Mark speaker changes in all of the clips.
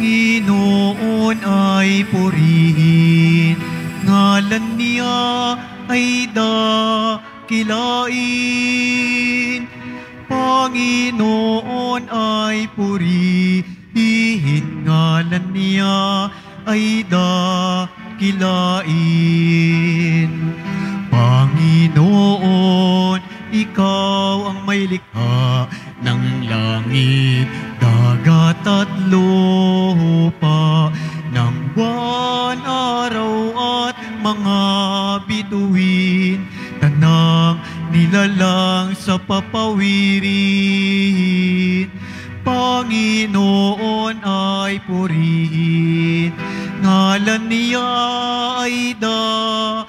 Speaker 1: Panginoon ay purihin, ngalan niya ay dakilain. Panginoon ay purihin, ngalan niya ay dakilain. Panginoon, ikaw ang may likha ng langit, dagat at lupa, ng buwan, araw at mga bituin, tanang nilalang sa papawirin. Panginoon ay purihin, ngalan niya ay dakilain.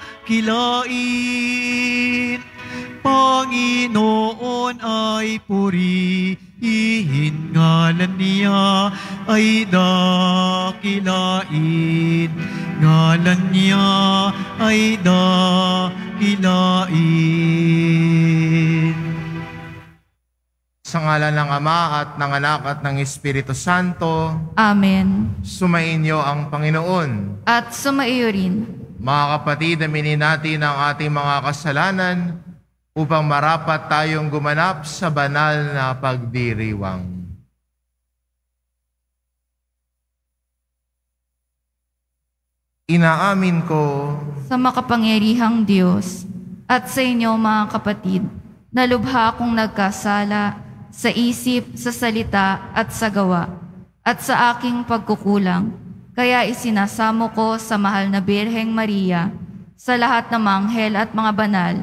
Speaker 1: Panginoon ay purihin, ngalan niya ay dakilain. Ngalan niya ay dakilain.
Speaker 2: Sa ngalan ng Ama at ng Anak at ng Espiritu Santo.
Speaker 3: Amen.
Speaker 2: Sumainyo ang Panginoon.
Speaker 3: At sumaiyo rin.
Speaker 2: Mga kapatid, aminin natin ang ating mga kasalanan upang marapat tayong gumanap sa banal na pagdiriwang. Inaamin ko
Speaker 3: sa makapangyarihang Diyos at sa inyo mga kapatid, na lubha akong nagkasala sa isip, sa salita at sa gawa, at sa aking pagkukulang. Kaya isinasamo ko sa mahal na Birheng Maria, sa lahat ng mga anghel at mga banal,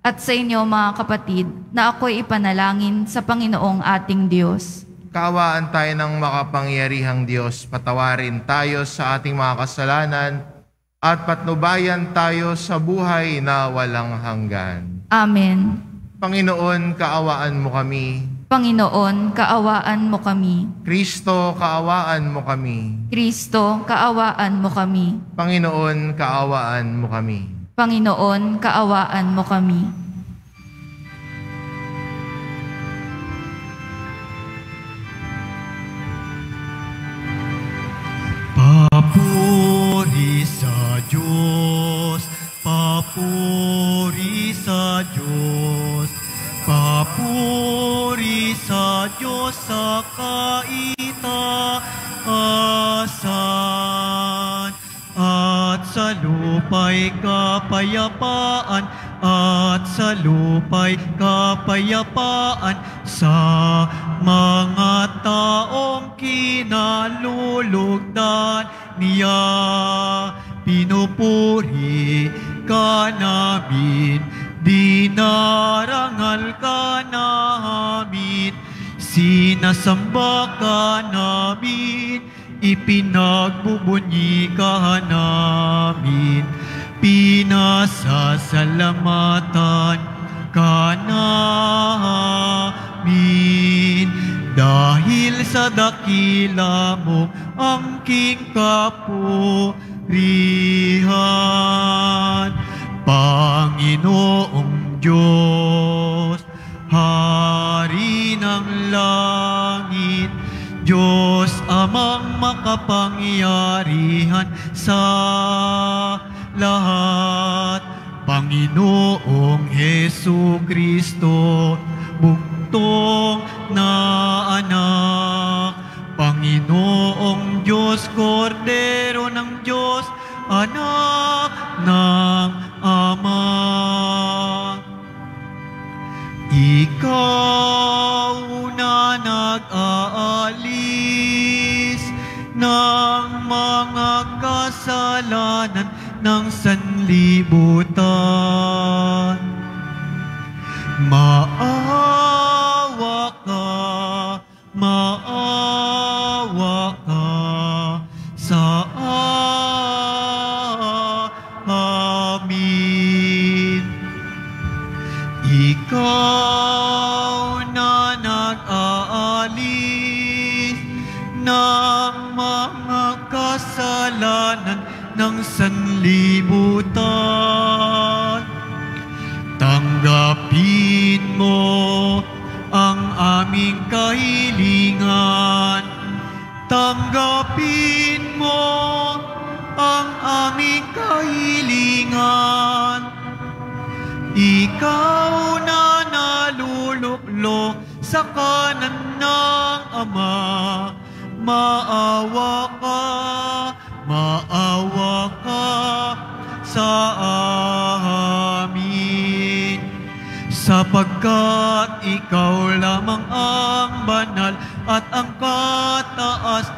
Speaker 3: at sa inyo mga kapatid, na ako'y ipanalangin sa Panginoong ating Diyos.
Speaker 2: Kaawaan tayo ng makapangyarihang Diyos, patawarin tayo sa ating mga kasalanan, at patnubayan tayo sa buhay na walang hanggan.
Speaker 3: Amen.
Speaker 2: Panginoon, kaawaan mo kami.
Speaker 3: Panginoon, kaawaan mo kami.
Speaker 2: Kristo, kaawaan mo kami.
Speaker 3: Kristo, kaawaan mo kami.
Speaker 2: Panginoon, kaawaan mo kami.
Speaker 3: Panginoon, kaawaan mo kami.
Speaker 1: Papuri sa Diyos, papuri sa Diyos, papuri sa Diyos sa kaitaasan, at sa lupa'y kapayapaan, at sa lupa'y kapayapaan sa mga taong kinalulugdan niya. Pinupuri ka namin, dinarangal ka namin, sinasamba ka namin, ipinagbubunyi ka namin, pinasasalamatan ka namin. Dahil sa dakila mong angking kapurihan, Panginoong Diyos, Hari ng langit, Diyos amang makapangyarihan sa lahat, Panginoong Jesucristo, buktong na anak, Panginoong Diyos, Kordero ng Diyos, anak ng Ama. Ikaw na nag-aalis ng mga kasalanan ng sanlibutan, maawa ka, maawa ka sa amin. Ikaw na nag-aalis ng mga kasalanan ng sanlibutan, tanggapin mo ang aming kahilingan, tanggapin Tanggapin mo ang aming kahilingan. Ikaw na naluluklok sa kanan ng Ama, maawa ka sa amin. Sapagkat ikaw lamang ang banal at ang kataas-taasan.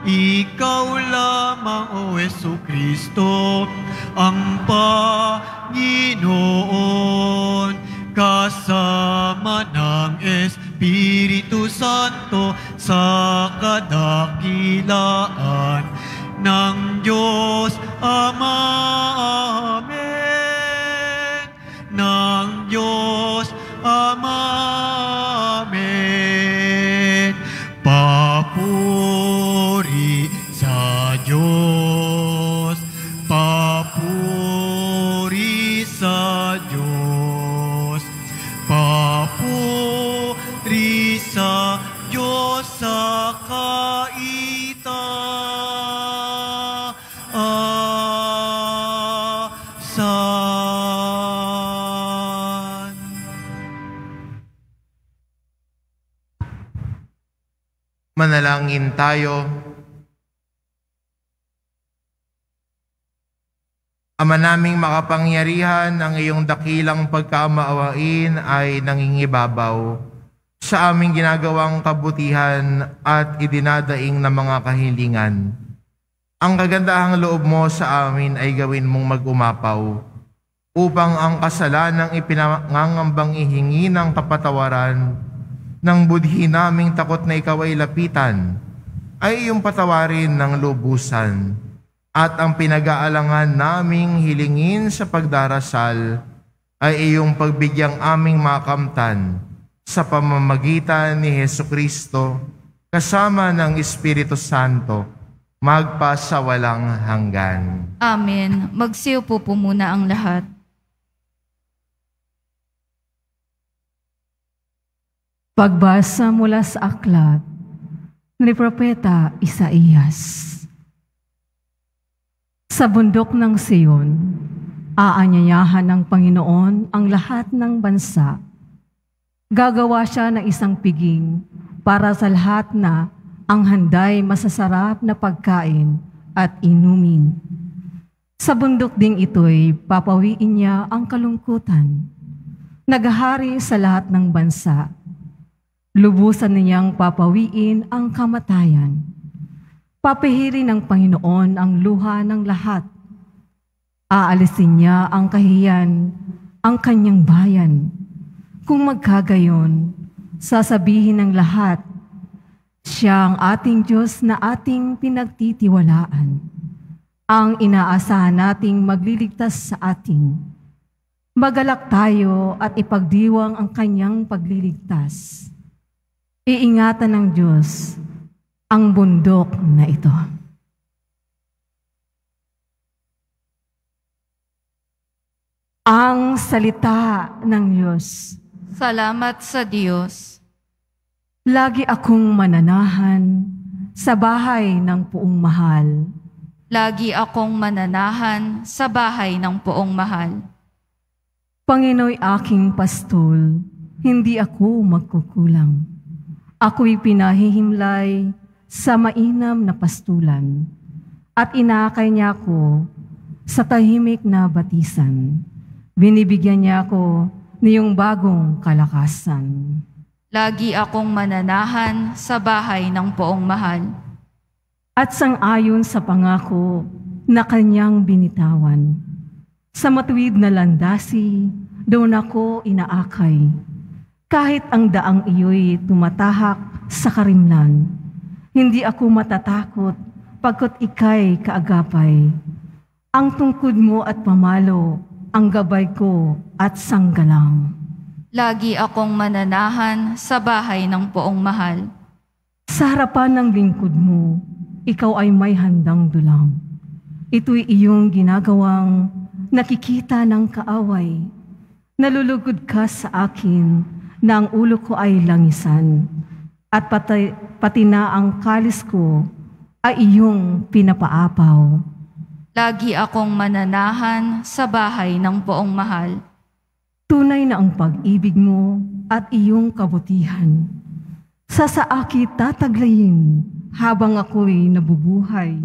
Speaker 1: Ikaw lamang, O Jesucristo, ang Panginoon, kasama ng Espiritu Santo sa kadakilaan ng Diyos Ama. Amen. Ng Diyos Ama. Amen. Papuri sa Diyos. Papuri sa Diyos. Papuri sa Diyos sa kaitaasan.
Speaker 2: Manalangin tayo. Ama naming makapangyarihan, ang iyong dakilang pagkamaawain ay nangingibabaw sa aming ginagawang kabutihan at idinadaing na mga kahilingan. Ang kagandahang loob mo sa amin ay gawin mong mag-umapaw upang ang kasalanang ipinangangambang ihingi ng kapatawaran ng budhi naming takot na ikaw ay lapitan ay iyong patawarin ng lubusan, at ang pinag-aalangan naming hilingin sa pagdarasal ay iyong pagbigyang aming makamtan sa pamamagitan ni Jesucristo kasama ng Espiritu Santo magpasawalang hanggan.
Speaker 3: Amen. Magsiupo po muna ang lahat.
Speaker 4: Pagbasa mula sa aklat ni Propeta Isaías. Sa bundok ng Sion, aanyayahan ng Panginoon ang lahat ng bansa. Gagawa siya ng isang piging para sa lahat na ang handay masasarap na pagkain at inumin. Sa bundok ding ito'y papawiin niya ang kalungkutan. Naghahari sa lahat ng bansa. Lubusan niyang papawiin ang kamatayan. Papihirin ng Panginoon ang luha ng lahat. Aalisin niya ang kahiyan, ang kanyang bayan. Kung magkagayon, sasabihin ng lahat, siya ang ating Diyos na ating pinagtitiwalaan, ang inaasahan nating magliligtas sa atin. Magalak tayo at ipagdiwang ang kanyang pagliligtas. Iingatan ng Diyos ang bundok na ito. Ang salita ng Diyos.
Speaker 3: Salamat sa Diyos.
Speaker 4: Lagi akong mananahan sa bahay ng Poong Mahal.
Speaker 3: Lagi akong mananahan sa bahay ng Poong Mahal.
Speaker 4: Panginooy aking pastol, hindi ako magkukulang. Ako'y pinahihimlay sa mainam na pastulan at inaakay niya ako sa tahimik na batisan. Binibigyan niya ako niyong bagong kalakasan.
Speaker 3: Lagi akong mananahan sa bahay ng Poong Mahal.
Speaker 4: At sang-ayon sa pangako na kanyang binitawan, sa matuwid na landasi, doon ako inaakay. Kahit ang daang iyo'y tumatahak sa karimlan, hindi ako matatakot pagkat ika'y kaagapay. Ang tungkod mo at pamalo, ang gabay ko at sanggalang.
Speaker 3: Lagi akong mananahan sa bahay ng Poong Mahal.
Speaker 4: Sa harapan ng lingkod mo, ikaw ay may handang dulang. Ito'y iyong ginagawang nakikita ng kaaway. Nalulugod ka sa akin na ang ulo ko ay langisan at pati na ang kalis ko ay iyong pinapaapaw.
Speaker 3: Lagi akong mananahan sa bahay ng poong mahal.
Speaker 4: Tunay na ang pag-ibig mo at iyong kabutihan. Sa saakit tataglayin habang ako'y nabubuhay.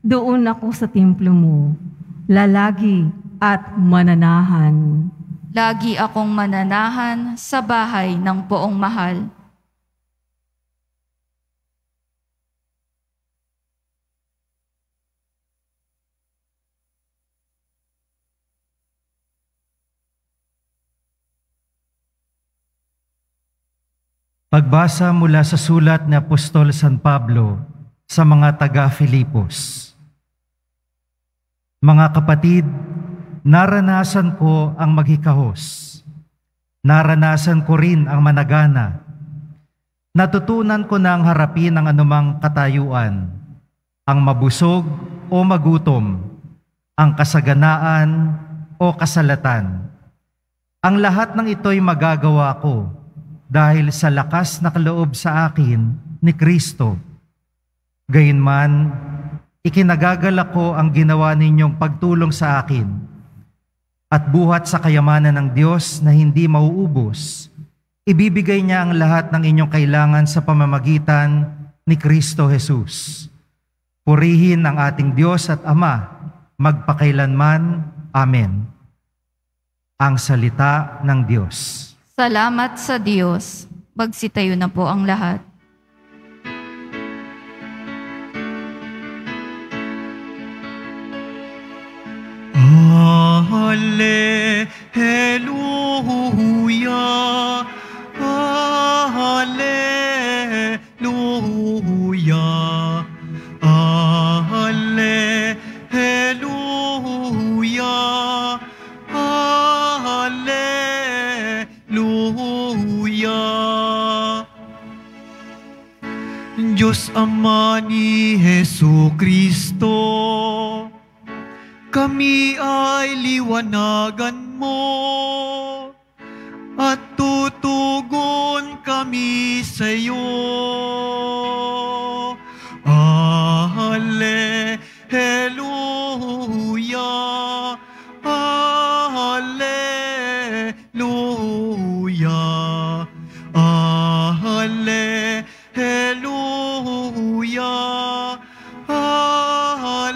Speaker 4: Doon ako sa templo mo, lalagi at mananahan.
Speaker 3: Lagi akong mananahan sa bahay ng poong mahal.
Speaker 5: Pagbasa mula sa sulat ni Apostol San Pablo sa mga taga-Filipos. Mga kapatid, naranasan ko ang maghikahos. Naranasan ko rin ang managana. Natutunan ko na ang harapin ang anumang katayuan, ang mabusog o magutom, ang kasaganaan o kasalatan. Ang lahat ng ito'y magagawa ko dahil sa lakas na kaloob sa akin ni Kristo. Gayunman, ikinagagalak ko ang ginawa ninyong pagtulong sa akin at buhat sa kayamanan ng Diyos na hindi mauubos, ibibigay niya ang lahat ng inyong kailangan sa pamamagitan ni Kristo Jesus. Purihin ang ating Diyos at Ama, magpakailanman. Amen. Ang salita ng Diyos.
Speaker 3: Salamat sa Diyos. Magsitayo na po ang lahat.
Speaker 1: Hallelujah, hallelujah, hallelujah, hallelujah. Diyos Ama ni Jesucristo, kami ay liwanagan mo at tutugon kami sa iyo. Hallelujah, hallelujah, hallelujah, hallelujah.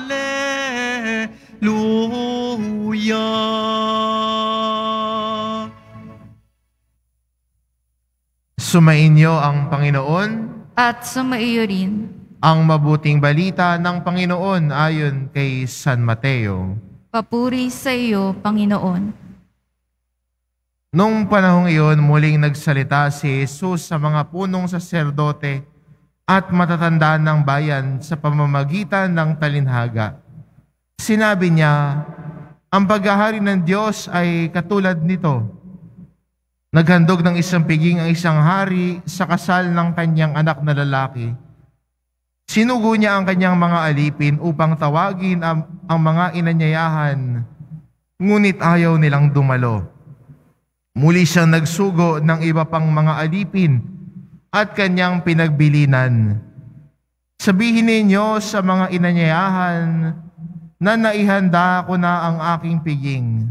Speaker 2: Sumainyo ang Panginoon.
Speaker 3: At sumaiyo rin.
Speaker 2: Ang mabuting balita ng Panginoon ayon kay San Mateo.
Speaker 3: Papuri sa iyo, Panginoon.
Speaker 2: Nung panahong iyon, muling nagsalita si Jesus sa mga punong saserdote at matatanda ng bayan sa pamamagitan ng talinhaga. Sinabi niya, ang paghahari ng Diyos ay katulad nito. Naghandog ng isang piging ang isang hari sa kasal ng kanyang anak na lalaki. Sinugo niya ang kanyang mga alipin upang tawagin ang mga inanyayahan, ngunit ayaw nilang dumalo. Muli siyang nagsugo ng iba pang mga alipin at kanyang pinagbilinan. Sabihin ninyo sa mga inanyayahan na naihanda ko na ang aking piging.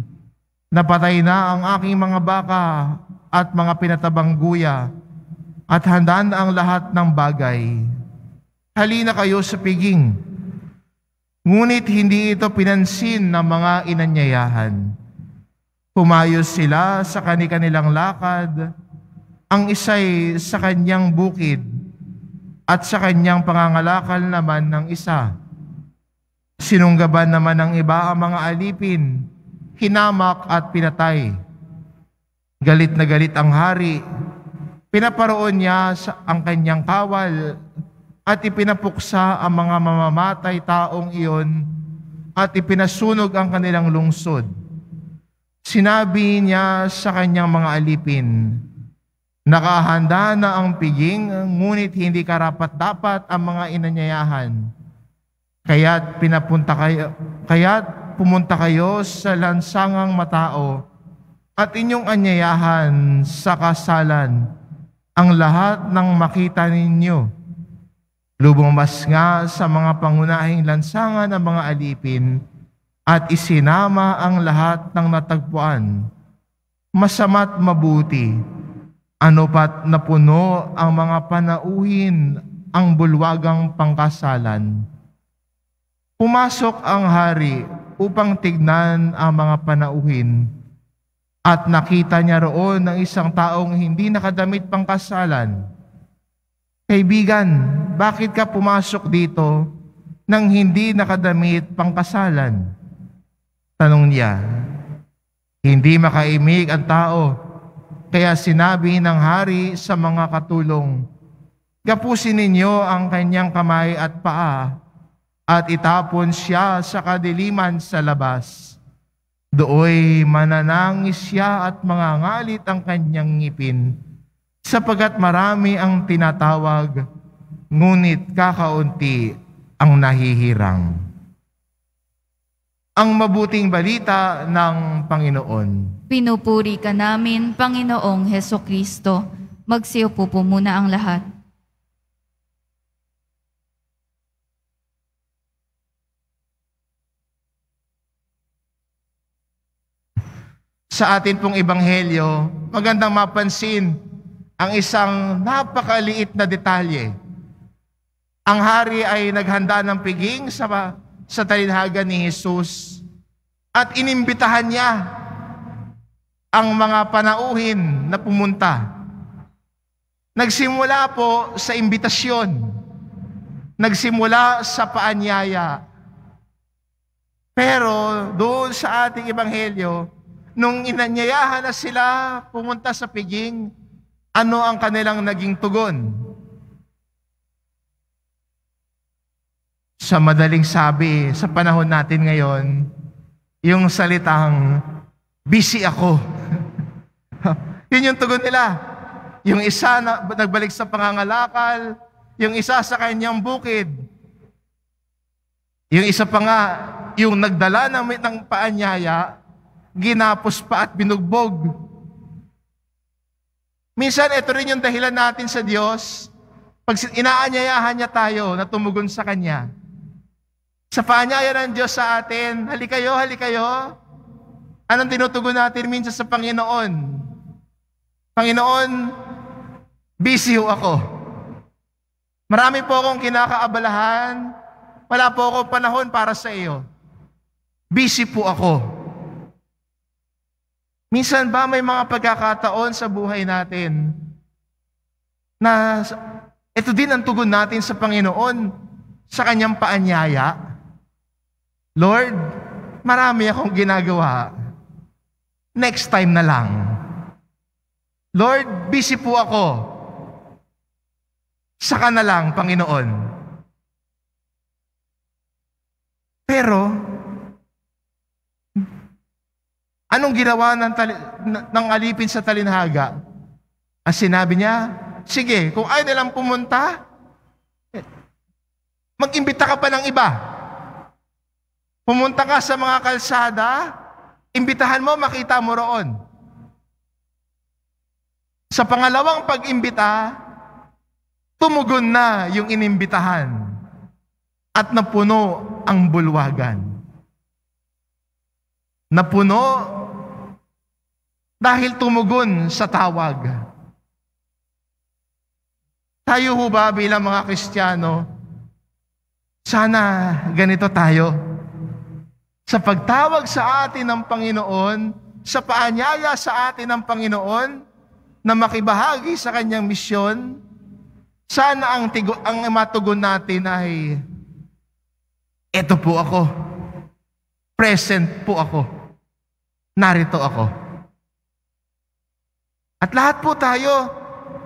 Speaker 2: Napatay na ang aking mga baka at mga pinatabang guya at handa na ang lahat ng bagay. Halina kayo sa piging. Ngunit hindi ito pinansin ng mga inanyayahan. Pumayos sila sa kani-kanilang lakad, ang isa'y sa kanyang bukid at sa kanyang pangangalakal naman ng isa. Sinunggaban naman ng iba ang mga alipin, hinamak at pinatay. Galit na galit ang hari, pinaparoon niya ang kanyang kawal at ipinapuksa ang mga mamamatay taong iyon at ipinasunog ang kanilang lungsod. Sinabi niya sa kanyang mga alipin, nakahanda na ang piging, ngunit hindi karapat-dapat ang mga inanyayahan. Kaya't pumunta kayo sa lansangang matao at inyong anyayahan sa kasalan ang lahat ng makita ninyo Lumumas nga sa mga pangunahing lansangan ng mga alipin at isinama ang lahat ng natagpuan. Masama't mabuti, ano pat napuno ang mga panauhin ang bulwagang pangkasalan. Pumasok ang hari upang tignan ang mga panauhin at nakita niya roon ng isang taong hindi nakadamit pangkasalan. Kaibigan, bakit ka pumasok dito nang hindi nakadamit pangkasalan? Tanong niya. Hindi makaimik ang tao, kaya sinabi ng hari sa mga katulong, gapusin ninyo ang kanyang kamay at paa at itapon siya sa kadiliman sa labas. Dooy mananangis siya at mangangalit ang kanyang ngipin, sapagkat marami ang tinatawag, ngunit kakaunti ang nahihirang. Ang mabuting balita ng Panginoon.
Speaker 3: Pinupuri ka namin, Panginoong Hesukristo. Magsiupo po muna ang lahat.
Speaker 2: Sa atin pong ebanghelyo, magandang mapansin ang isang napakaliit na detalye. Ang hari ay naghanda ng piging sa talinhaga ni Jesus at inimbitahan niya ang mga panauhin na pumunta. Nagsimula po sa imbitasyon. Nagsimula sa paanyaya. Pero doon sa ating ebanghelyo, nung inanyayahan na sila pumunta sa piging, ano ang kanilang naging tugon? Sa madaling sabi, sa panahon natin ngayon, yung salitang, busy ako. Yun yung tugon nila. Yung isa na nagbalik sa pangangalakal, yung isa sa kanyang bukid. Yung isa pa nga, yung nagdala ng paanyaya, ginapos pa at binugbog. Minsan, ito rin yung dahilan natin sa Diyos, pag inaanyayahan niya tayo na tumugon sa Kanya. Sa paanyaya ng Diyos sa atin, halikayo, halikayo. Anong tinutugon natin minsan sa Panginoon? Panginoon, busy ho ako. Marami po akong kinakaabalahan. Wala po akong panahon para sa iyo. Busy po ako. Minsan ba may mga pagkakataon sa buhay natin na ito din ang tugon natin sa Panginoon sa Kanyang paanyaya? Lord, marami akong ginagawa. Next time na lang. Lord, busy po ako. Saka na lang, Panginoon. Pero, anong ginawa ng alipin sa talinhaga? Ang sinabi niya, sige, kung ayaw nilang pumunta, mag-imbita ka pa ng iba. Pumunta ka sa mga kalsada, imbitahan mo, makita mo roon. Sa pangalawang pag-imbita, tumugon na yung inimbitahan at napuno ang bulwagan. Napuno dahil tumugon sa tawag. Tayo ho ba bilang mga Kristiyano, sana ganito tayo. Sa pagtawag sa atin ng Panginoon, sa paanyaya sa atin ng Panginoon, na makibahagi sa Kanyang misyon, sana ang matugon natin ay, eto po ako, present po ako, narito ako. At lahat po tayo,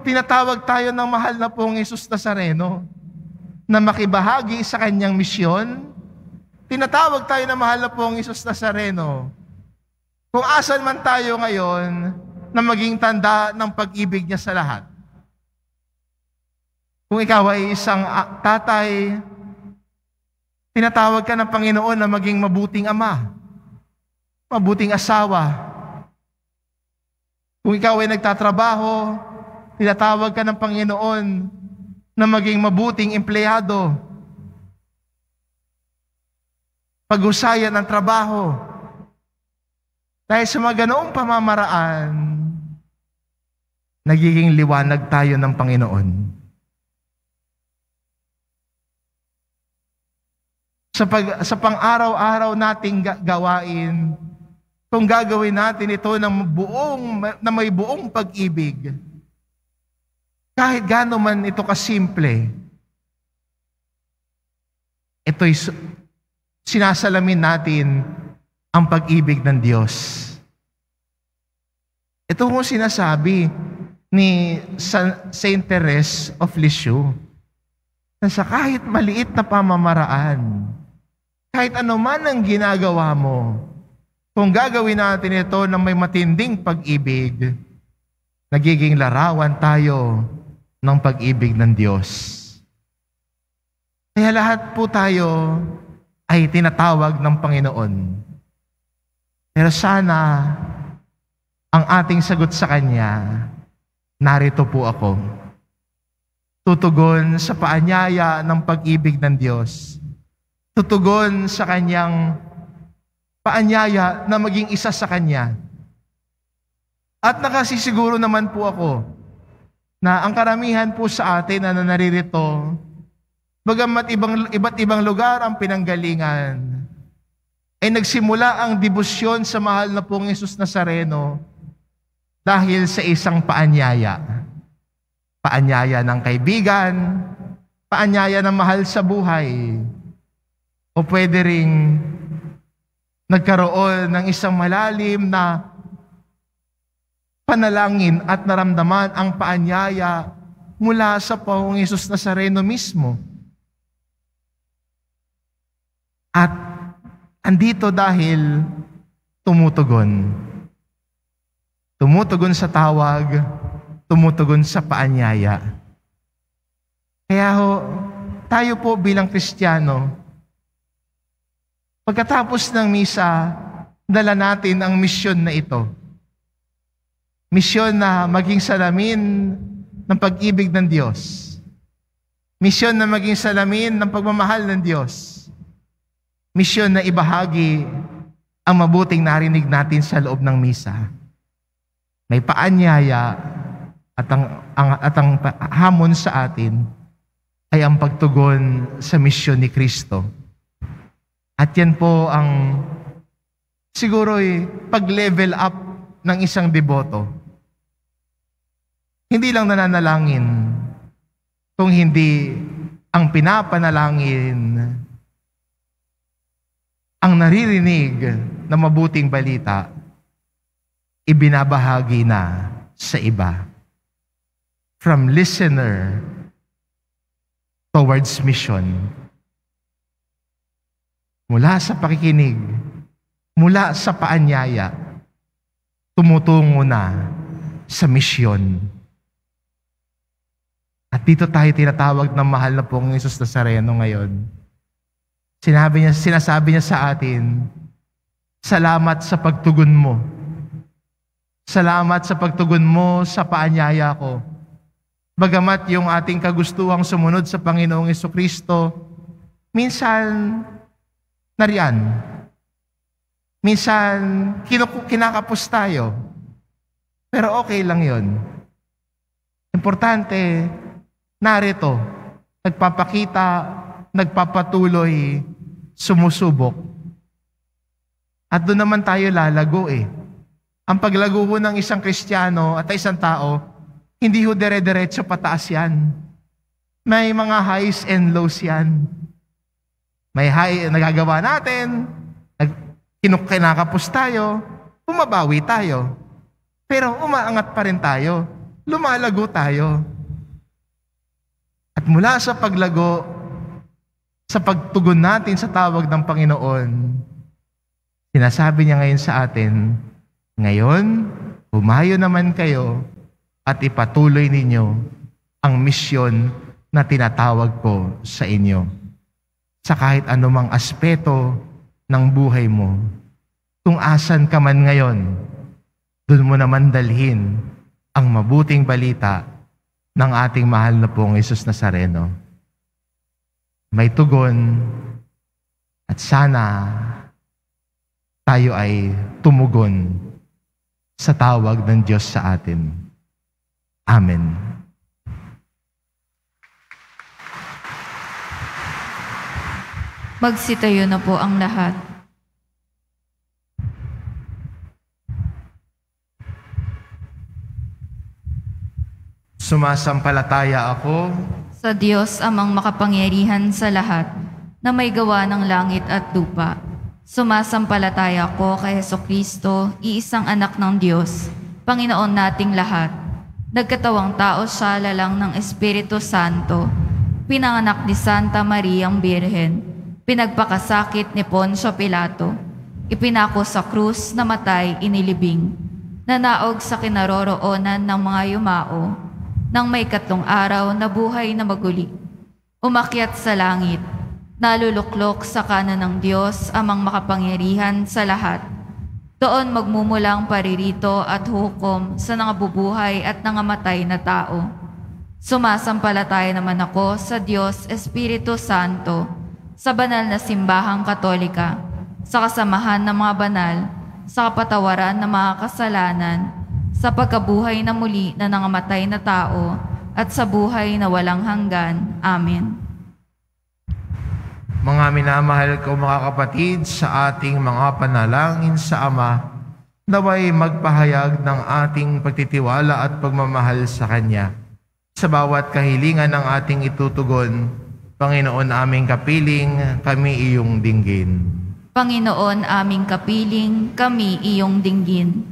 Speaker 2: tinatawag tayo ng mahal na pong Jesus Nazareno na makibahagi sa Kanyang misyon. Tinatawag tayo ng mahal na pong Jesus Nazareno. Kung asan man tayo ngayon, na maging tanda ng pag-ibig niya sa lahat. Kung ikaw ay isang tatay, tinatawag ka ng Panginoon na maging mabuting ama, mabuting asawa. Kung ikaw ay nagtatrabaho, tinatawag ka ng Panginoon na maging mabuting empleyado, paghusayan ng trabaho. Dahil sa mga ganoong pamamaraan, nagiging liwanag tayo ng Panginoon. Sa pang-araw-araw nating gawain, kung gagawin natin ito na may buong pag-ibig, kahit gaano man ito kasimple, ito'y sinasalamin natin ang pag-ibig ng Diyos. Ito kung sinasabi ni Saint Therese of Lisieux, na sa kahit maliit na pamamaraan, kahit ano man ang ginagawa mo, kung gagawin natin ito ng may matinding pag-ibig, nagiging larawan tayo ng pag-ibig ng Diyos. Kaya lahat po tayo ay tinatawag ng Panginoon. Pero sana ang ating sagot sa Kanya, narito po ako. Tutugon sa paanyaya ng pag-ibig ng Diyos. Tutugon sa Kanyang paanyaya na maging isa sa Kanya. At nakasisiguro naman po ako na ang karamihan po sa atin na naririto, bagamat iba't ibang lugar ang pinanggalingan, ay nagsimula ang debosyon sa mahal na pong Jesus Nazareno dahil sa isang paanyaya. Paanyaya ng kaibigan, paanyaya ng mahal sa buhay, o pwede ring nagkaroon ng isang malalim na panalangin at naramdaman ang paanyaya mula sa Panginoong Jesus Nazareno mismo. At andito dahil tumutugon. Tumutugon sa tawag, tumutugon sa paanyaya. Kaya tayo po bilang Kristiyano, pagkatapos ng misa, dala natin ang misyon na ito. Misyon na maging salamin ng pag-ibig ng Diyos. Misyon na maging salamin ng pagmamahal ng Diyos. Misyon na ibahagi ang mabuting narinig natin sa loob ng misa. May paanyaya at ang hamon sa atin ay ang pagtugon sa misyon ni Kristo. At yan po ang siguro'y pag-level up ng isang deboto. Hindi lang nananalangin, kung hindi ang pinapanalangin, ang naririnig na mabuting balita, ibinabahagi na sa iba. From listener towards mission. Mula sa pakikinig, mula sa paanyaya, tumutungo na sa misyon. At dito tayo tinatawag ng mahal na pong Jesus Nazareno ngayon. Sinasabi niya sa atin, salamat sa pagtugon mo. Salamat sa pagtugon mo sa paanyaya ko. Bagamat yung ating kagustuhang sumunod sa Panginoong Jesucristo, minsan nariyan. Minsan kinakapos tayo. Pero okay lang yon. Importante, narito, nagpapakita, nagpapatuloy, sumusubok. At doon naman tayo lalago eh. Ang paglago ng isang Kristiyano at isang tao, hindi ho dire-diretso pataas yan. May mga highs and lows yan. May high, nagagawa natin, kinakapos tayo, bumabawi tayo. Pero umaangat pa rin tayo, lumalago tayo. At mula sa paglago, sa pagtugon natin sa tawag ng Panginoon, sinasabi niya ngayon sa atin, ngayon, humayo naman kayo at ipatuloy ninyo ang misyon na tinatawag ko sa inyo. Sa kahit anumang aspeto ng buhay mo, kung asan ka man ngayon, doon mo naman dalhin ang mabuting balita ng ating mahal na pong Jesus Nazareno. May tugon at sana tayo ay tumugon sa tawag ng Diyos sa atin. Amen.
Speaker 3: Magsitayo na po ang lahat.
Speaker 2: Sumasampalataya ako
Speaker 3: Sa Diyos amang makapangyarihan sa lahat, na may gawa ng langit at lupa. Sumasampalataya ko kay Hesukristo, iisang anak ng Diyos, Panginoon nating lahat. Nagkatawang tao siya lalang ng Espiritu Santo. Pinanganak ni Santa Mariang Birhen. Pinagpakasakit ni Poncio Pilato. Ipinako sa krus, namatay, inilibing. Nanaog sa kinaroroonan ng mga yumao. Nang may 3 araw na buhay na maguli. Umakyat sa langit. Naluluklok sa kanan ng Diyos amang makapangyarihan sa lahat. Doon magmumulang paririto at hukom sa nangabubuhay at nangamatay na tao. Sumasampalataya naman ako sa Diyos Espiritu Santo, sa banal na simbahang Katolika, sa kasamahan ng mga banal, sa kapatawaran ng mga kasalanan, sa pagkabuhay na muli na nangamatay na tao, at sa buhay na walang hanggan. Amen.
Speaker 2: Mga minamahal ko mga kapatid, sa ating mga panalangin sa Ama, naway magpahayag ng ating pagtitiwala at pagmamahal sa Kanya. Sa bawat kahilingan ng ating itutugon, Panginoon aming kapiling, kami iyong dinggin.
Speaker 3: Panginoon aming kapiling, kami iyong dinggin.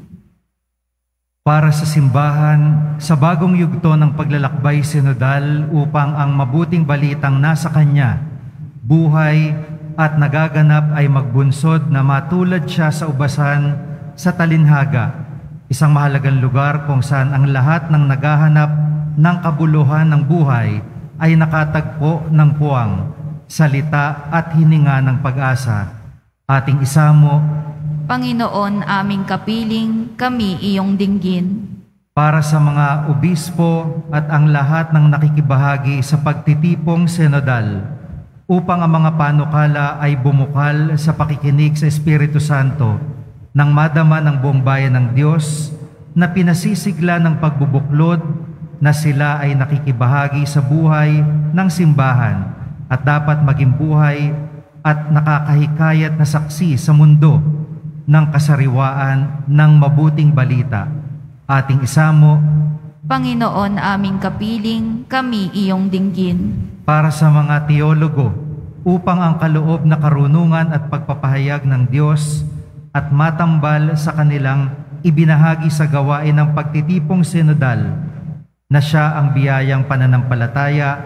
Speaker 5: Para sa simbahan, sa bagong yugto ng paglalakbay sinodal upang ang mabuting balitang nasa Kanya, buhay at nagaganap ay magbunsod na matulad siya sa ubasan sa Talinhaga, isang mahalagang lugar kung saan ang lahat ng naghahanap ng kabuluhan ng buhay ay nakatagpo ng puwang, salita at hininga ng pag-asa. Ating isamo,
Speaker 3: Panginoon aming kapiling, kami iyong dinggin.
Speaker 5: para sa mga obispo at ang lahat ng nakikibahagi sa pagtitipong sinodal, upang ang mga panukala ay bumukal sa pakikinig sa Espiritu Santo, nang madama ng buong bayan ng Diyos na pinasisigla ng pagbubuklod na sila ay nakikibahagi sa buhay ng simbahan at dapat maging buhay at nakakahikayat na saksi sa mundo ng kasariwaan ng mabuting balita. Ating isamo,
Speaker 3: Panginoon aming kapiling, kami iyong dinggin.
Speaker 5: para sa mga teologo, upang ang kaloob na karunungan at pagpapahayag ng Diyos at matambal sa kanilang ibinahagi sa gawain ng pagtitipong sinodal, na siya ang biyayang pananampalataya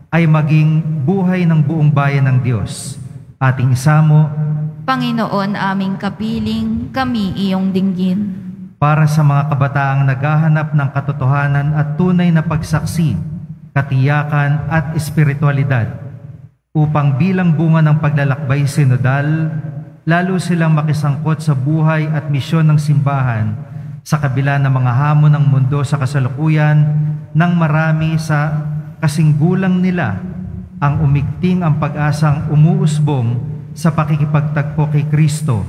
Speaker 5: ay maging buhay ng buong bayan ng Diyos. Ating isamo,
Speaker 3: Panginoon aming kapiling, kami iyong dinggin.
Speaker 5: para sa mga kabataang naghahanap ng katotohanan at tunay na pagsaksi, katiyakan at espiritualidad, upang bilang bunga ng paglalakbay sinodal, lalo silang makisangkot sa buhay at misyon ng simbahan sa kabila ng mga hamon ng mundo sa kasalukuyan, nang marami sa kasinggulang nila ang umigting ang pag-asang umuusbong sa pakikipagtagpo kay Kristo.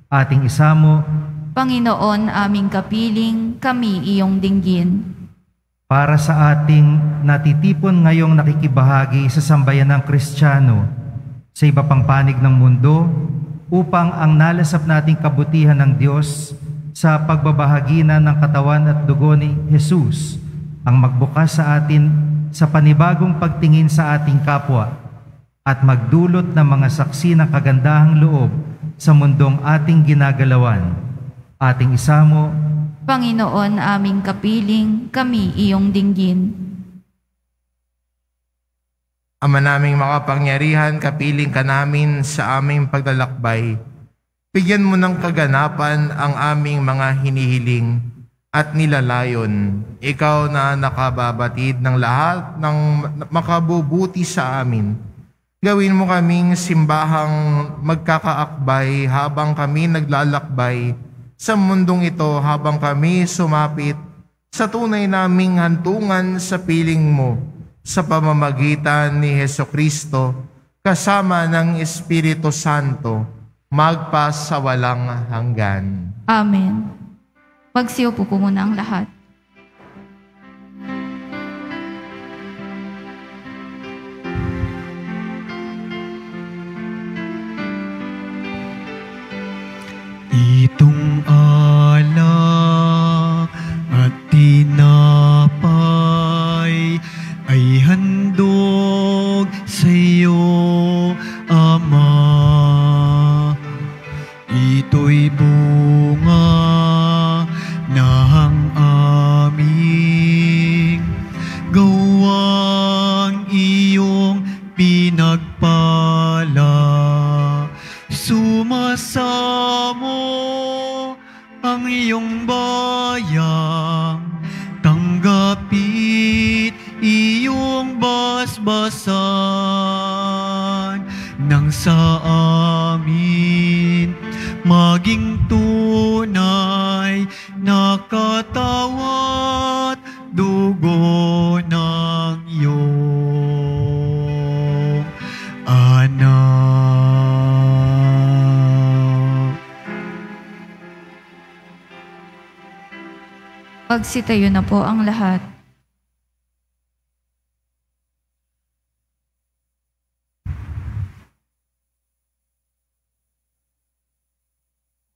Speaker 5: Ating isamo,
Speaker 3: Panginoon aming kapiling, kami iyong dinggin.
Speaker 5: para sa ating natitipon ngayong nakikibahagi sa sambayan ng Kristiyano sa iba pang panig ng mundo, upang ang nalasap nating kabutihan ng Diyos sa pagbabahagi na ng katawan at dugo ni Jesus ang magbukas sa atin sa panibagong pagtingin sa ating kapwa at magdulot ng mga saksi ng kagandahang loob sa mundong ating ginagalawan. Ating isamo,
Speaker 3: Panginoon aming kapiling, kami iyong dinggin.
Speaker 2: Ama naming makapangyarihan, kapiling ka namin sa aming paglalakbay. Bigyan mo ng kaganapan ang aming mga hinihiling at nilalayon. Ikaw na nakababatid ng lahat ng makabubuti sa amin. Gawin mo kaming simbahang magkakaakbay habang kami naglalakbay sa mundong ito, habang kami sumapit sa tunay naming hantungan sa piling mo sa pamamagitan ni Hesukristo kasama ng Espiritu Santo magpa sa walang hanggan.
Speaker 3: Amen. Magsiupo po muna ang lahat.
Speaker 1: Itong alak at tinapay ay handog sa iyo, Ama. Ito'y bunga ng aming gawang iyong pinagpala. Sumasamo ang iyong bayang, tanggapit iyong basbasan, nang sa amin maging tunay na katawat dugo ng iyong anak.
Speaker 3: Pagsitayo na po ang lahat.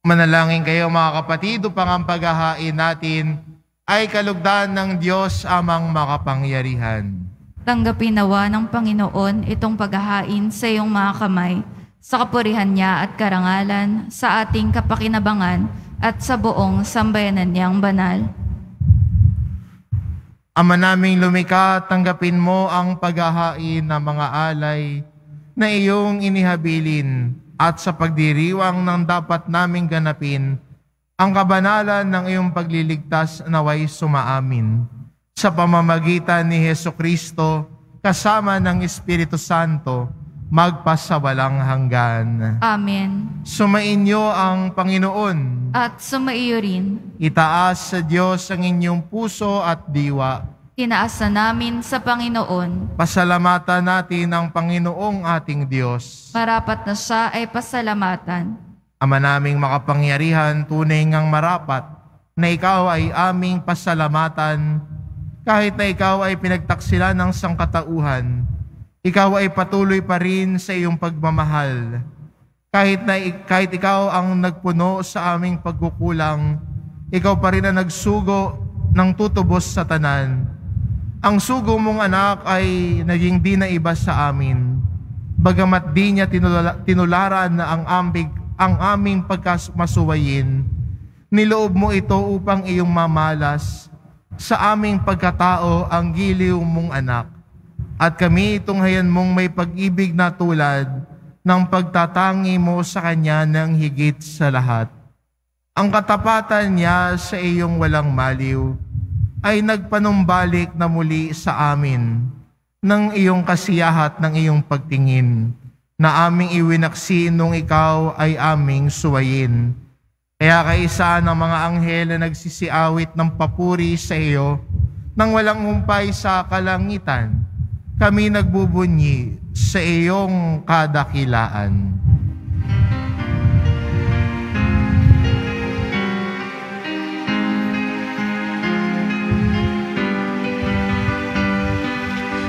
Speaker 2: Manalangin kayo mga kapatid upang ang paghahain natin ay kalugdan ng Diyos amang makapangyarihan.
Speaker 3: Tanggapin nawa ng Panginoon itong paghahain sa iyong mga kamay, sa kapurihan niya at karangalan, sa ating kapakinabangan at sa buong sambayanan niyang banal.
Speaker 2: Ama naming lumikha, tanggapin mo ang paghahain ng mga alay na iyong inihabilin at sa pagdiriwang ng dapat naming ganapin, ang kabanalan ng iyong pagliligtas naway sumaamin. Sa pamamagitan ni Hesukristo, kasama ng Espiritu Santo, magpasawalang hanggan.
Speaker 3: Amen.
Speaker 2: Sumainyo ang Panginoon.
Speaker 3: At sumaiyo rin.
Speaker 2: Itaas sa Diyos ang inyong puso at diwa.
Speaker 3: Tinaas na namin sa Panginoon.
Speaker 2: Pasalamatan natin ang Panginoong ating Diyos.
Speaker 3: Marapat na siya ay pasalamatan.
Speaker 2: Ama naming makapangyarihan, tunay ngang marapat na ikaw ay aming pasalamatan. Kahit na ikaw ay pinagtaksilan ng sangkatauhan, ikaw ay patuloy pa rin sa iyong pagmamahal. Kahit ikaw ang nagpuno sa aming pagkukulang, ikaw pa rin ang nagsugo ng tutubos sa tanan. Ang sugo mong anak ay naging di na iba sa amin. Bagamat di niya tinularan na ang aming pagkamasuwayin, niloob mo ito upang iyong mamalas sa aming pagkatao ang giliw mong anak. At kami tunghayan mong may pag-ibig na tulad ng pagtatangi mo sa Kanya ng higit sa lahat. Ang katapatan niya sa iyong walang maliw ay nagpanumbalik na muli sa amin ng iyong kasiyahat ng iyong pagtingin na aming iwinaksi nung ikaw ay aming suwayin. Kaya kaisa ng mga anghel na nagsisiawit ng papuri sa iyo nang walang humpay sa kalangitan, kami nagbubunyi sa iyong kadakilaan.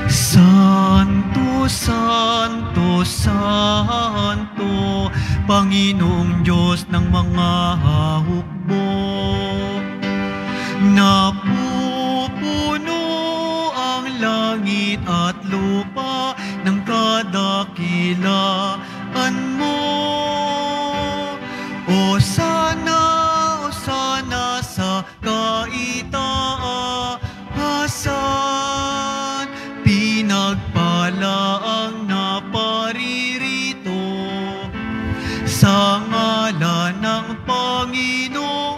Speaker 1: Santo, Santo, Santo, Panginoong Diyos ng mga hukbo, napupuno ang langit at lupa ng kadakilaan mo. O sana sa kaitaasan, pinagpala ang naparirito sa ngalan ng Panginoon.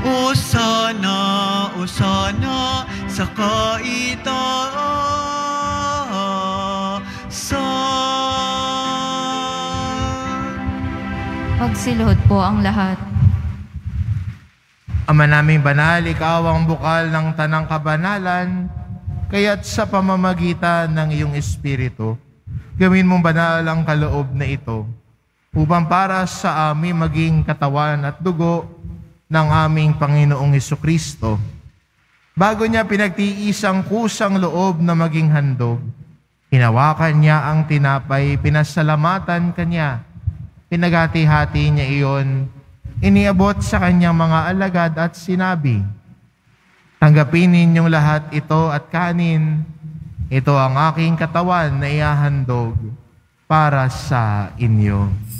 Speaker 1: O sana sa kaitaasan.
Speaker 3: Magsiluhod po ang lahat.
Speaker 2: Ama naming banal, ikaw ang bukal ng tanang kabanalan, kaya't sa pamamagitan ng iyong Espiritu, gawin mong banal ang kaloob na ito, upang para sa amin maging katawan at dugo ng aming Panginoong Hesukristo. Bago niya pinagtiisang kusang loob na maging handog, hinawakan niya ang tinapay, pinasalamatan kanya, pinaghati-hati niya iyon, iniabot sa kanyang mga alagad at sinabi, "Tanggapin ninyong lahat ito at kanin. Ito ang aking katawan na ihahandog para sa inyo."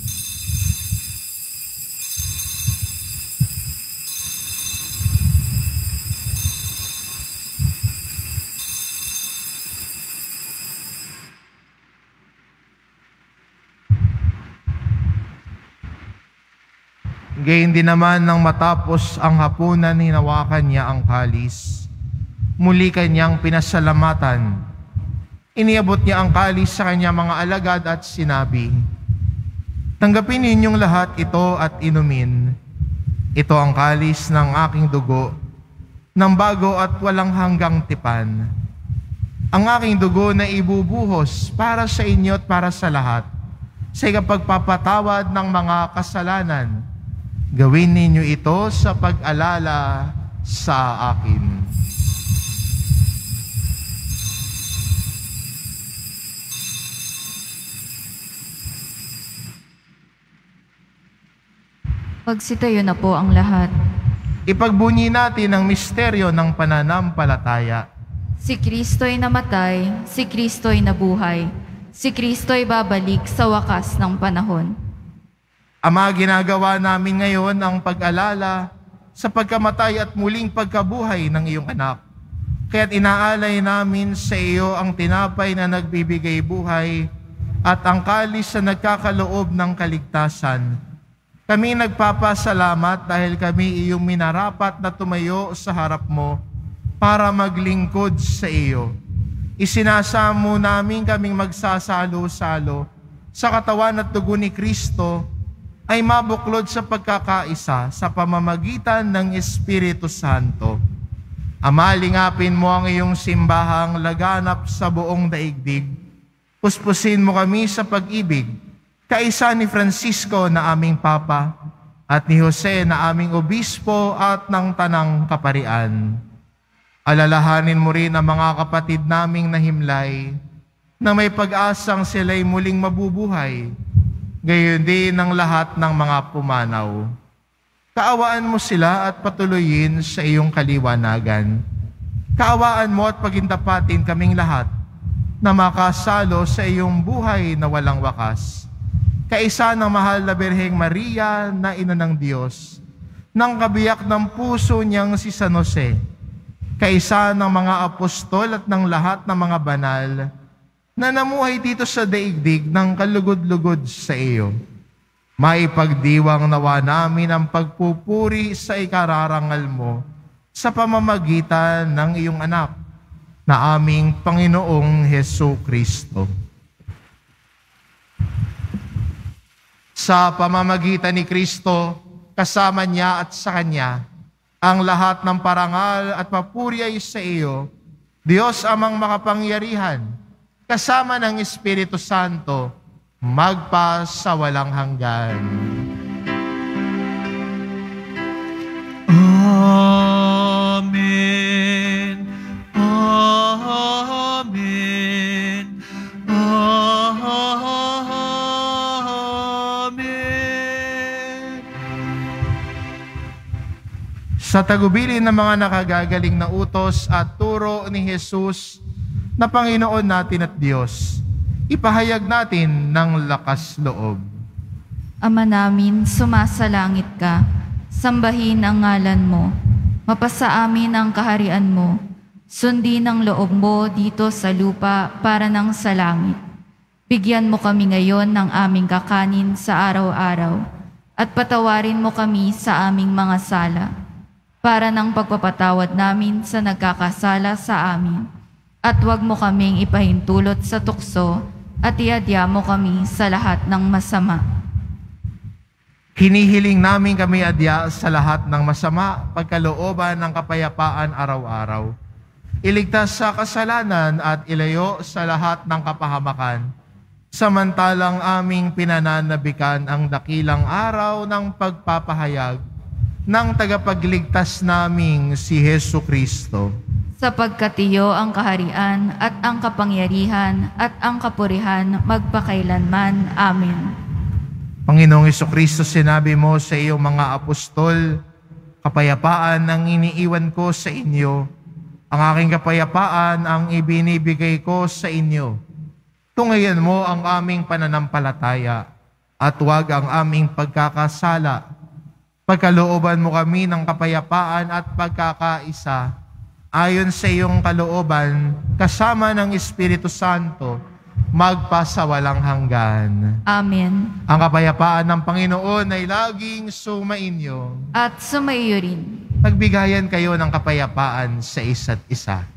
Speaker 2: Gayon din naman nang matapos ang hapunan, hinawakan niya ang kalis. Muli kanyang pinasalamatan. Iniabot niya ang kalis sa kanyang mga alagad at sinabi, "Tanggapin ninyong lahat ito at inumin. Ito ang kalis ng aking dugo, ng bago at walang hanggang tipan. Ang aking dugo na ibubuhos para sa inyo at para sa lahat, sa ikapagpapatawad ng mga kasalanan. Gawin ninyo ito sa pag-alala sa akin."
Speaker 3: Pagsitayo na po ang lahat.
Speaker 2: Ipagbunyi natin ang misteryo ng pananampalataya.
Speaker 3: Si Kristo'y namatay, si Kristo'y nabuhay, si Kristo'y babalik sa wakas ng panahon.
Speaker 2: Ama, ginagawa namin ngayon ang pag-alala sa pagkamatay at muling pagkabuhay ng iyong anak. Kaya't inaalay namin sa iyo ang tinapay na nagbibigay buhay at ang kalis na nagkakaloob ng kaligtasan. Kami nagpapasalamat dahil kami iyong minarapat na tumayo sa harap mo para maglingkod sa iyo. Isinasamo namin kaming magsasalo-salo sa katawan at dugo ni Kristo ay mabuklod sa pagkakaisa sa pamamagitan ng Espiritu Santo. Ama, lingapin mo ang iyong simbahang laganap sa buong daigdig. Puspusin mo kami sa pag-ibig, kaisa ni Francisco na aming Papa at ni Jose na aming Obispo at ng Tanang Kaparian. Alalahanin mo rin ang mga kapatid naming nahimlay na may pag-asang sila'y muling mabubuhay, gayon din ang lahat ng mga pumanaw. Kaawaan mo sila at patuloyin sa iyong kaliwanagan. Kaawaan mo at pagindapatin kaming lahat na makasalo sa iyong buhay na walang wakas. Kaisa ng mahal na Birheng Maria na Ina ng Diyos, ng kabiyak ng puso niyang si San Jose, kaisa ng mga apostol at ng lahat ng mga banal na namuhay dito sa daigdig ng kalugod-lugod sa iyo. Maipagdiwang nawa namin ang pagpupuri sa ikararangal mo sa pamamagitan ng iyong anak na aming Panginoong Hesukristo. Sa pamamagitan ni Kristo, kasama niya at sa Kanya, ang lahat ng parangal at papuri ay sa iyo, Diyos amang makapangyarihan, kasama ng Espiritu Santo, magpa sa walang hanggan.
Speaker 1: Amen. Amen. Amen.
Speaker 2: Sa tagubilin ng mga nakagagaling na utos at turo ni Jesus na Panginoon natin at Diyos, ipahayag natin ng lakas loob.
Speaker 3: Ama namin, sumasalangit ka, sambahin ang ngalan mo, mapasa amin ang kaharian mo, sundin ang loob mo dito sa lupa para ng sa langit. Bigyan mo kami ngayon ng aming kakanin sa araw-araw, at patawarin mo kami sa aming mga sala, para ng pagpapatawad namin sa nagkakasala sa amin. At huwag mo kaming ipahintulot sa tukso, at iadya mo kami sa lahat ng masama.
Speaker 2: Hinihiling namin kami adya sa lahat ng masama, pagkalooban ng kapayapaan araw-araw. Iligtas sa kasalanan at ilayo sa lahat ng kapahamakan, samantalang aming pinananabikan ang dakilang araw ng pagpapahayag ng tagapagligtas naming si Hesu Kristo.
Speaker 3: Sapagkat iyo ang kaharian at ang kapangyarihan at ang kapurihan magpakailanman. Amen.
Speaker 2: Panginoong Jesucristo, sinabi mo sa iyong mga apostol, kapayapaan ang iniiwan ko sa inyo, ang aking kapayapaan ang ibinibigay ko sa inyo. Tungayan mo ang aming pananampalataya at huwag ang aming pagkakasala. Pagkalooban mo kami ng kapayapaan at pagkakaisa, ayon sa iyong kalooban, kasama ng Espiritu Santo, magpasawalang hanggan.
Speaker 3: Amen.
Speaker 2: Ang kapayapaan ng Panginoon ay laging sumainyo.
Speaker 3: At sumaiyo rin.
Speaker 2: Pagbigayan kayo ng kapayapaan sa isa't isa.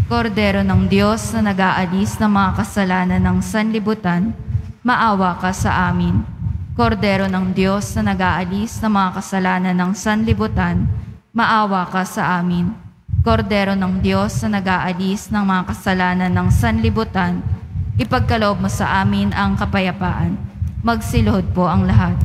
Speaker 3: Kordero ng Diyos na nag-aalis ng mga kasalanan ng sanlibutan, maawa ka sa amin. Kordero ng Diyos na nag-aalis ng mga kasalanan ng sanlibutan, maawa ka sa amin. Kordero ng Diyos na nag-aalis ng mga kasalanan ng sanlibutan, ipagkaloob mo sa amin ang kapayapaan. Magsiluhod po ang lahat.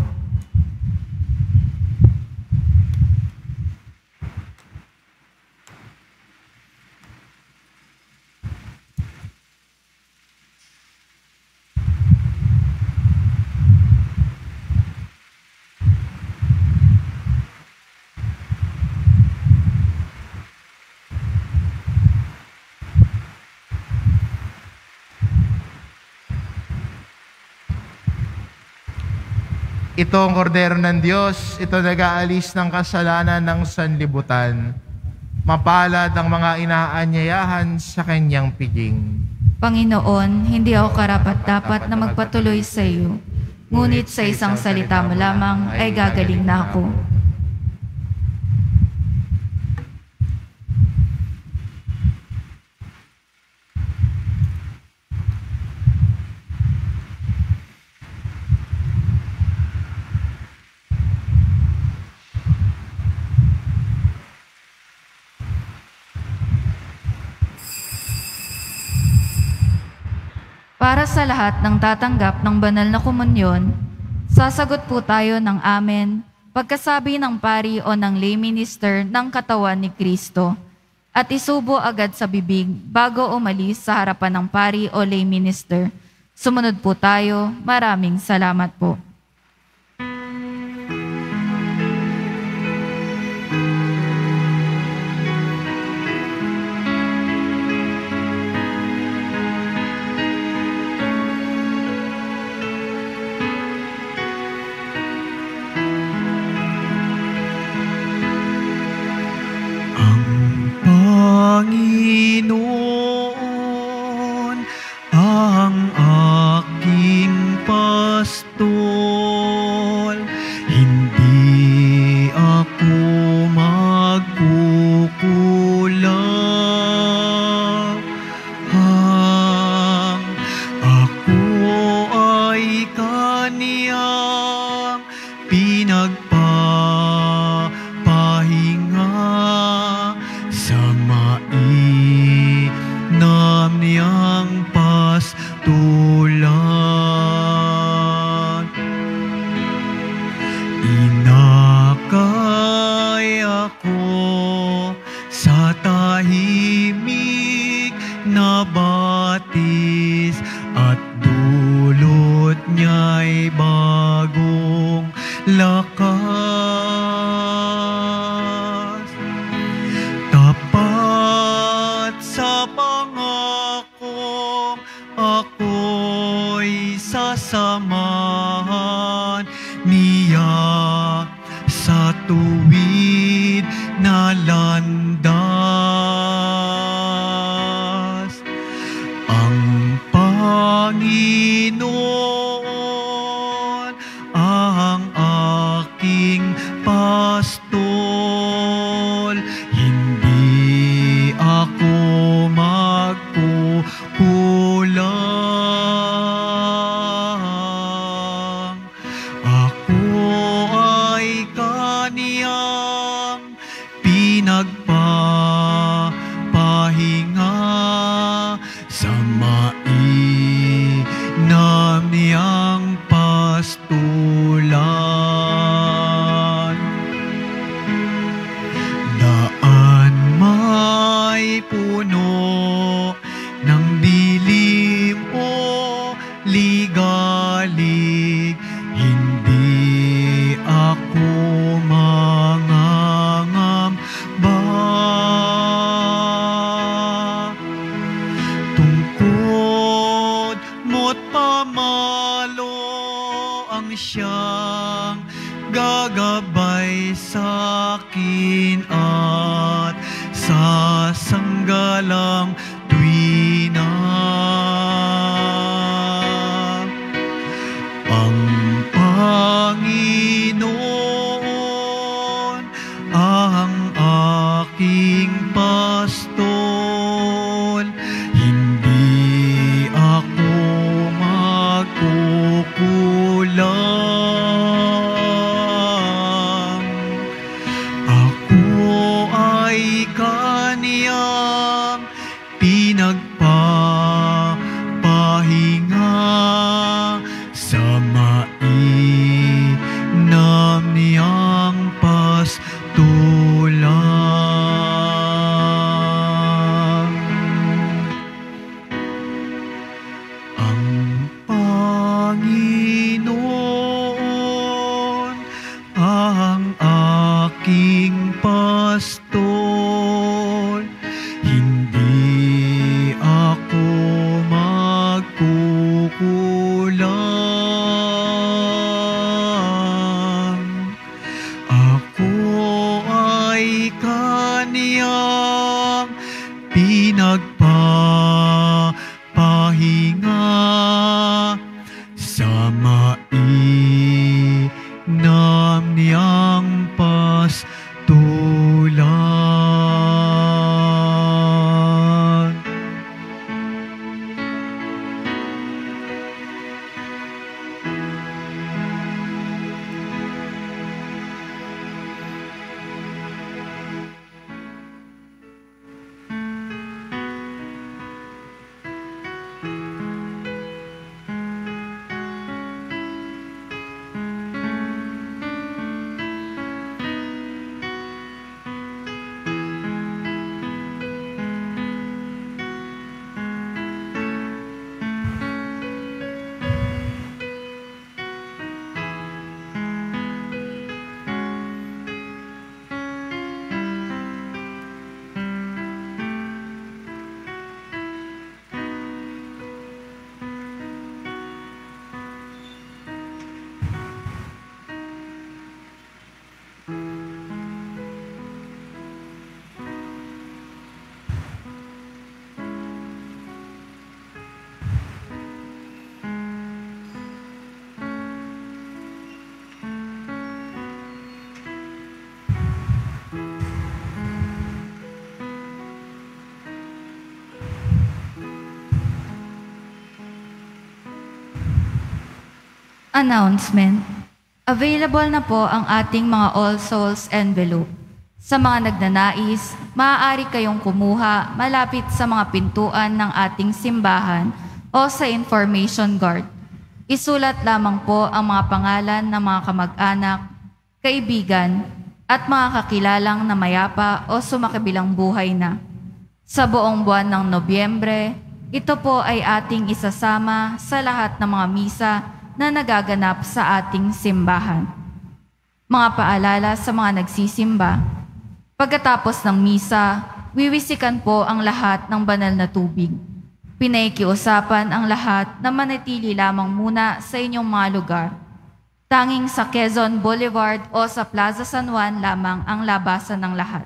Speaker 2: Ito ang kordero ng Diyos, ito nag-aalis ng kasalanan ng sanlibutan. Mapalad ang mga inaanyayahan sa kanyang piging.
Speaker 3: Panginoon, hindi ako karapat-dapat na magpatuloy sa iyo, ngunit sa isang salita mo lamang ay gagaling na ako. Para sa lahat ng tatanggap ng banal na komunyon, sasagot po tayo ng amen pagkasabi ng pari o ng lay minister ng katawan ni Kristo at isubo agad sa bibig bago umalis sa harapan ng pari o lay minister. Sumunod po tayo. Maraming salamat po.
Speaker 1: Panginoon, ang aking pastol, hindi ako magkukulang. Ako ay kaniyang pinagpapahinga sa mainam niyang pastulan. Inakay ako sa tahimik na batis at dulot niya'y bagong lakas. Tapat sa pangakong ako'y sasamahan niya sa tuwid na landas. Ang Panginoon ang aking pastol, hindi ako magkukulang. pinagpapahinga sa mainam niyang pastulan. Daan may puno ng dilim o ligalig, hindi ako mangangamba. Tungkod mo't pamalo ang siyang gagabay sa'kin at sasanggalang tuwina. Ang Panginoon ang aking pastol, hindi ako magkukulang. Ako ay kaniyang pinagpapahinga sa mainam niyang pastulan. Ang Panginoon ang aking pastol, hindi ako magkukulang. Ako ay kaniyang pinagpapahinga sa mainam niyang pastulan.
Speaker 3: Announcement. Available na po ang ating mga All Souls envelope. Sa mga nagnanais, maaari kayong kumuha malapit sa mga pintuan ng ating simbahan o sa information guard. Isulat lamang po ang mga pangalan ng mga kamag-anak, kaibigan, at mga kakilalang na mayapa o sumakabilang buhay na. Sa buong buwan ng Nobyembre, ito po ay ating isasama sa lahat ng mga misa na nagaganap sa ating simbahan. Mga paalala sa mga nagsisimba. Pagkatapos ng misa, wiwisikan po ang lahat ng banal na tubig. Pinaikiusapan ang lahat na manatili lamang muna sa inyong mga lugar. Tanging sa Quezon Boulevard o sa Plaza San Juan lamang ang labasan ng lahat.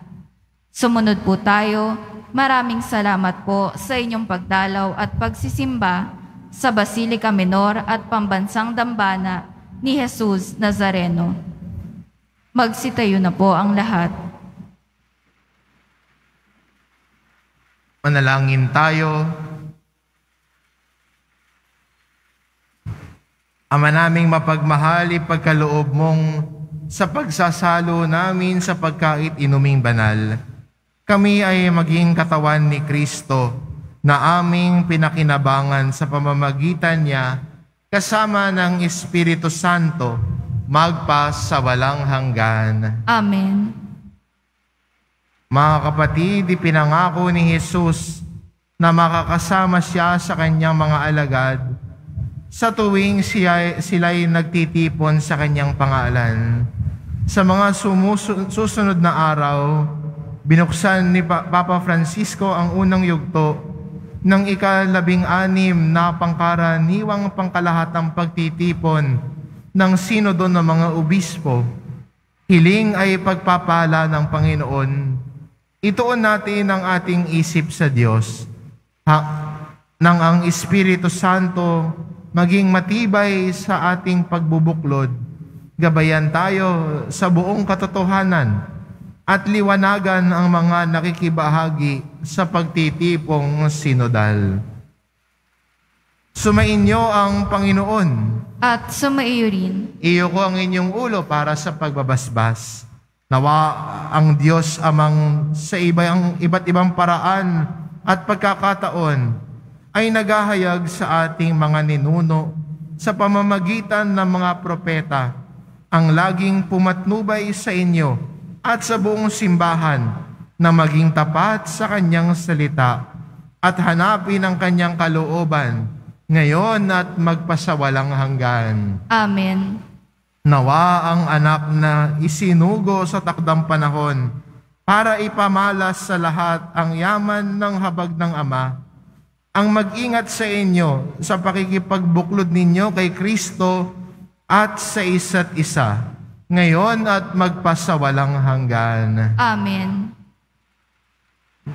Speaker 3: Sumunod po tayo. Maraming salamat po sa inyong pagdalaw at pagsisimba sa Basilica Menor at Pambansang Dambana ni Jesus Nazareno. Magsitayo na po ang lahat.
Speaker 2: Manalangin tayo. Ama naming mapagmahal, ipagkaloob mong sa pagsasalo namin sa pagkait-inuming banal, kami ay maging katawan ni Kristo na aming pinakinabangan sa pamamagitan niya kasama ng Espiritu Santo magpa sa walang hanggan.
Speaker 3: Amen.
Speaker 2: Mga kapatid, ipinangako ni Jesus na makakasama siya sa kanyang mga alagad sa tuwing sila'y nagtitipon sa kanyang pangalan. Sa mga susunod na araw, binuksan ni Papa Francisco ang unang yugto ng ika-16 na pangkaraniwang pangkalahatang pagtitipon ng Sinodo ng mga Obispo. Hiling ay pagpapala ng Panginoon. Ituon natin ang ating isip sa Diyos nang ang Espiritu Santo maging matibay sa ating pagbubuklod. Gabayan tayo sa buong katotohanan at liwanagan ang mga nakikibahagi sa pagtitipong sinodal. Sumainyo ang Panginoon.
Speaker 3: At sumaiyo rin.
Speaker 2: Iyo ko ang inyong ulo para sa pagbabasbas. Nawa ang Diyos amang sa iba't ibang paraan at pagkakataon ay naghahayag sa ating mga ninuno sa pamamagitan ng mga propeta ang laging pumatnubay sa inyo at sa buong simbahan na maging tapat sa kanyang salita at hanapin ang kanyang kalooban ngayon at magpasawalang hanggan.
Speaker 3: Amen.
Speaker 2: Nawa ang anak na isinugo sa takdang panahon para ipamalas sa lahat ang yaman ng habag ng Ama, ang mag-ingat sa inyo sa pakikipagbuklod ninyo kay Kristo at sa isa't isa, ngayon at magpasawalang hanggan.
Speaker 3: Amen.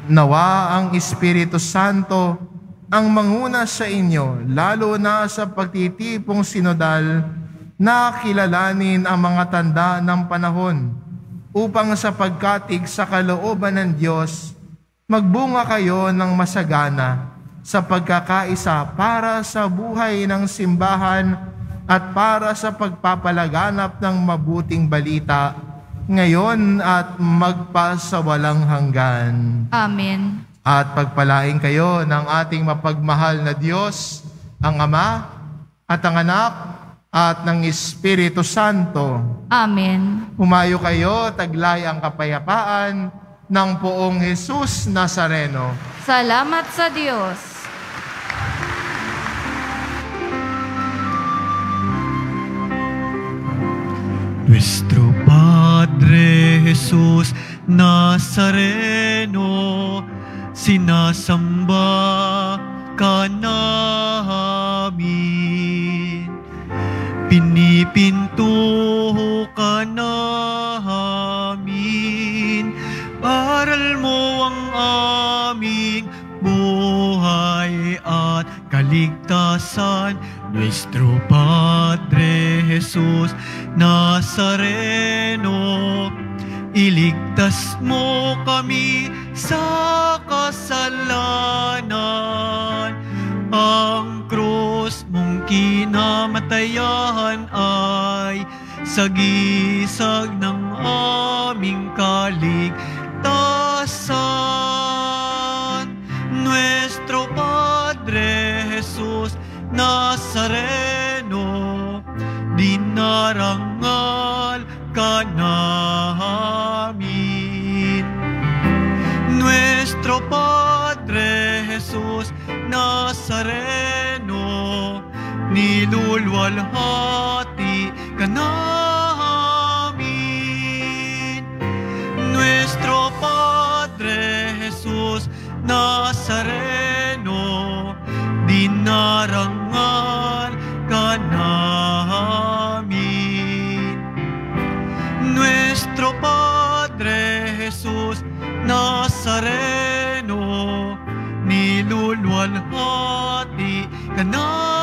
Speaker 2: Nawa ang Espiritu Santo ang manguna sa inyo, lalo na sa pagtitipong sinodal, na kilalanin ang mga tanda ng panahon, upang sa pagkatig sa kalooban ng Diyos, magbunga kayo ng masagana sa pagkakaisa para sa buhay ng simbahan at para sa pagpapalaganap ng mabuting balita, ngayon at magpasawalang hanggan.
Speaker 3: Amen.
Speaker 2: At pagpalain kayo ng ating mapagmahal na Diyos, ang Ama at ang Anak at ng Espiritu Santo.
Speaker 3: Amen.
Speaker 2: Humayo kayo, taglay ang kapayapaan ng Poong Jesus Nazareno.
Speaker 3: Salamat sa Diyos.
Speaker 1: Nuestro Padre Jesús Nazareno, sinasamba ka namin, pinipinto ka namin, aral mo ang aming buhay at kaligtasan. Nuestro Padre Jesús Nazareno, iligtas mo kami sa kasalanan. Ang krus mong kinamatayan ay sagisag ng aming kaligtasan. Nuestro Padre Jesús Nazareno, dinarangal ka namin. Nuestro Padre Jesús Nazareno, nilulwalhati ka namin. Nuestro Padre Jesús Nazareno, dinarangal ka namin. Nuestro Padre Jesús Nazareno, nilulwalhati ka namin.